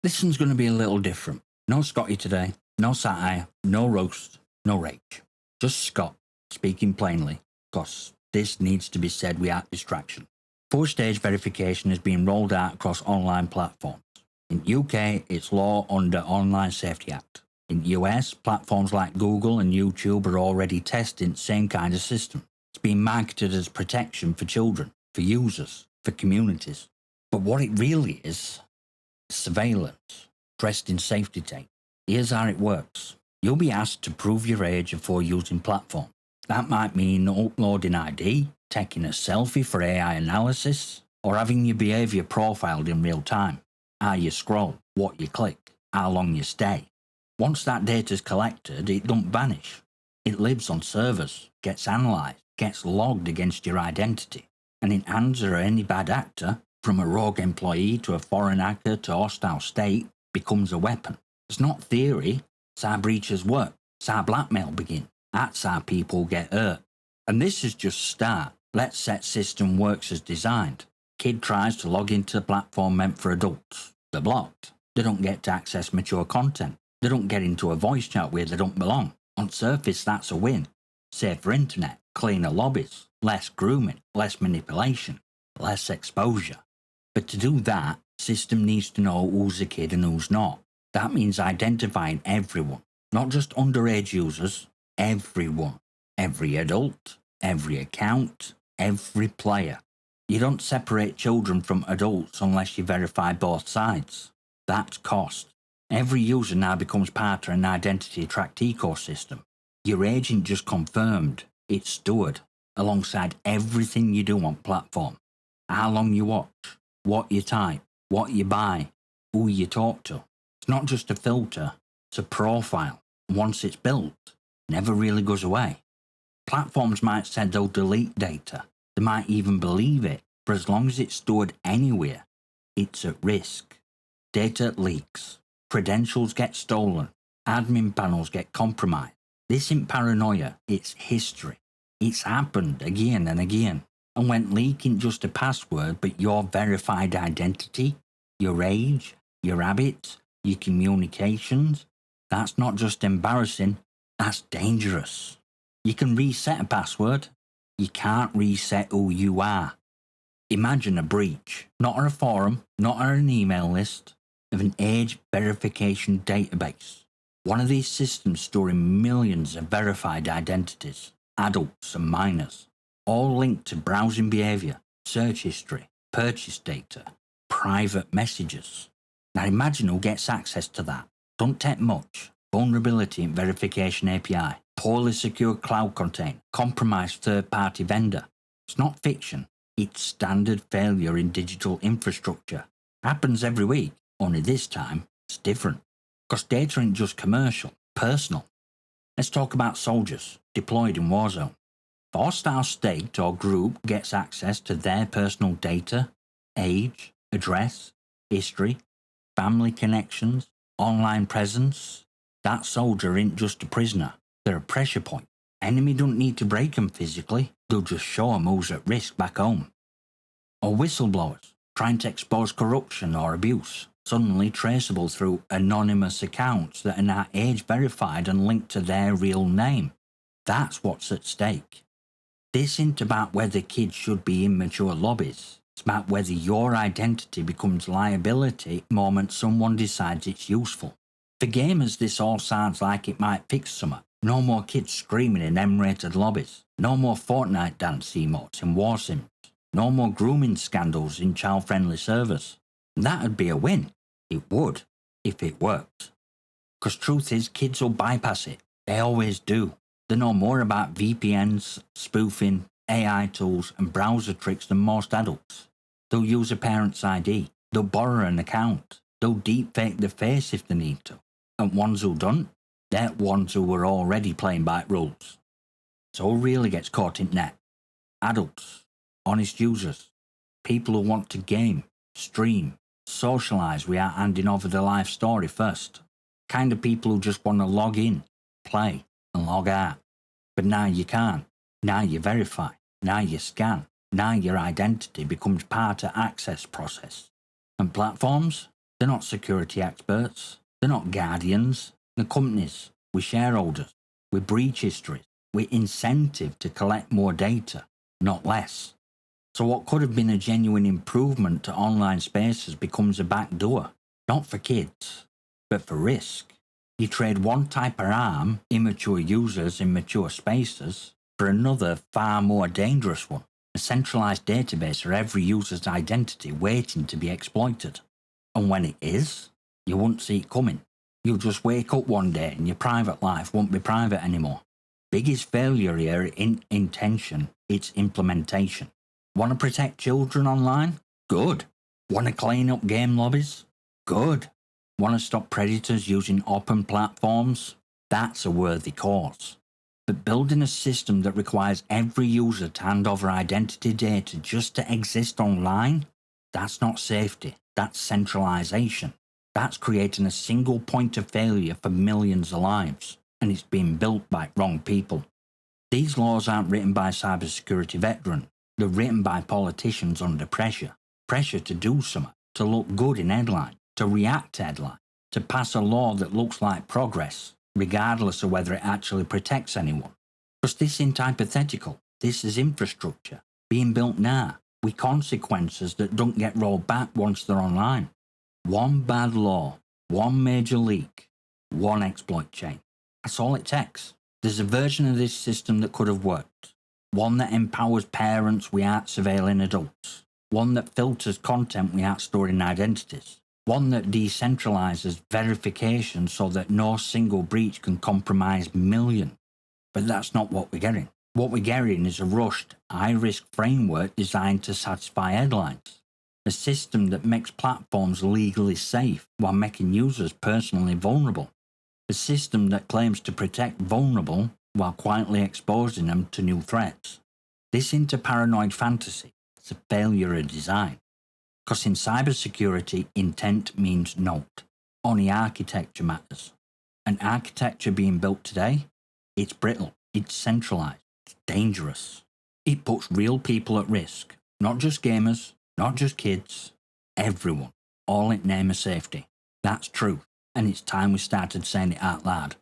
This one's going to be a little different. No Scotty today, no satire, no roast, no rage. Just Scott, speaking plainly, because this needs to be said without distraction. 4-stage verification is being rolled out across online platforms. In UK, it's law under Online Safety Act. In US, platforms like Google and YouTube are already testing the same kind of system. It's being marketed as protection for children, for users, for communities. But what it really is surveillance, dressed in safety tape. Here's how it works. You'll be asked to prove your age before using platform. That might mean uploading ID, taking a selfie for AI analysis, or having your behaviour profiled in real time. How you scroll, what you click, how long you stay. Once that data's collected, it don't vanish. It lives on servers, gets analysed, gets logged against your identity, and in hands of any bad actor, from a rogue employee to a foreign hacker to a hostile state, becomes a weapon. It's not theory, it's how breaches work, it's how blackmail begins, that's how people get hurt. And this is just start. Let's set system works as designed. Kid tries to log into the platform meant for adults. They're blocked. They don't get to access mature content. They don't get into a voice chat where they don't belong. On surface, that's a win. Safer internet, cleaner lobbies, less grooming, less manipulation, less exposure. But to do that, system needs to know who's a kid and who's not. That means identifying everyone, not just underage users, everyone. Every adult, every account, every player. You don't separate children from adults unless you verify both sides. That's cost. Every user now becomes part of an identity-tracked ecosystem. Your agent just confirmed, it's stored, alongside everything you do on platform. How long you watch, what you type, what you buy, who you talk to. It's not just a filter, it's a profile. Once it's built, it never really goes away. Platforms might say they'll delete data. They might even believe it, but as long as it's stored anywhere, it's at risk. Data leaks. Credentials get stolen. Admin panels get compromised. This isn't paranoia, it's history. It's happened again and again. And when leaking just a password, but your verified identity, your age, your habits, your communications, that's not just embarrassing, that's dangerous. You can reset a password. You can't reset who you are. Imagine a breach, not on a forum, not on an email list, of an age verification database. One of these systems storing millions of verified identities, adults and minors, all linked to browsing behaviour, search history, purchase data, private messages. Now imagine who gets access to that. Don't take much. Vulnerability in verification API, poorly secure cloud container, compromised third-party vendor. It's not fiction. It's standard failure in digital infrastructure. Happens every week. Only this time, it's different. Because data ain't just commercial, personal. Let's talk about soldiers deployed in war zone. If a hostile state or group gets access to their personal data, age, address, history, family connections, online presence, that soldier ain't just a prisoner. They're a pressure point. Enemy don't need to break them physically, they'll just show them who's at risk back home. Or whistleblowers trying to expose corruption or abuse, suddenly traceable through anonymous accounts that are now age verified and linked to their real name. That's what's at stake. This isn't about whether kids should be in mature lobbies. It's about whether your identity becomes liability the moment someone decides it's useful. For gamers, this all sounds like it might fix something. No more kids screaming in M-rated lobbies. No more Fortnite dance emotes in war sims. No more grooming scandals in child-friendly servers. That'd be a win. It would, if it worked. Because truth is, kids will bypass it. They always do. They know more about VPNs, spoofing, AI tools, and browser tricks than most adults. They'll use a parent's ID. They'll borrow an account. They'll deepfake their face if they need to. And ones who don't, they're ones who were already playing by rules. So who really gets caught in net? Adults, honest users, people who want to game, stream, socialise without handing over their life story first. Kind of people who just want to log in, play, and log out. But now you can't. Now you verify. Now you scan. Now your identity becomes part of access process. And platforms? They're not security experts. They're not guardians. They're companies with shareholders, with breach histories, with incentive to collect more data, not less. So what could have been a genuine improvement to online spaces becomes a backdoor, not for kids, but for risk. You trade one type of harm, immature users in mature spaces, for another far more dangerous one, a centralised database for every user's identity waiting to be exploited. And when it is, you won't see it coming. You'll just wake up one day and your private life won't be private anymore. Biggest failure here in intention, it's implementation. Want to protect children online? Good. Want to clean up game lobbies? Good. Want to stop predators using open platforms? That's a worthy cause. But building a system that requires every user to hand over identity data just to exist online? That's not safety. That's centralisation. That's creating a single point of failure for millions of lives, and it's being built by wrong people. These laws aren't written by cybersecurity veterans. They're written by politicians under pressure. Pressure to do something, to look good in headline, to react to headline, to pass a law that looks like progress, regardless of whether it actually protects anyone. Because this isn't hypothetical. This is infrastructure being built now, with consequences that don't get rolled back once they're online. One bad law, one major leak, one exploit chain. That's all it takes. There's a version of this system that could have worked. One that empowers parents without surveilling adults. One that filters content without storing identities. One that decentralizes verification so that no single breach can compromise millions. But that's not what we're getting. What we're getting is a rushed, high-risk framework designed to satisfy headlines. A system that makes platforms legally safe while making users personally vulnerable. A system that claims to protect vulnerable while quietly exposing them to new threats. This isn't a paranoid fantasy. It's a failure of design. Because in cybersecurity, intent means note. Only architecture matters. And architecture being built today, it's brittle, it's centralized, it's dangerous. It puts real people at risk, not just gamers, not just kids, everyone, all in name of safety. That's truth, and it's time we started saying it out loud.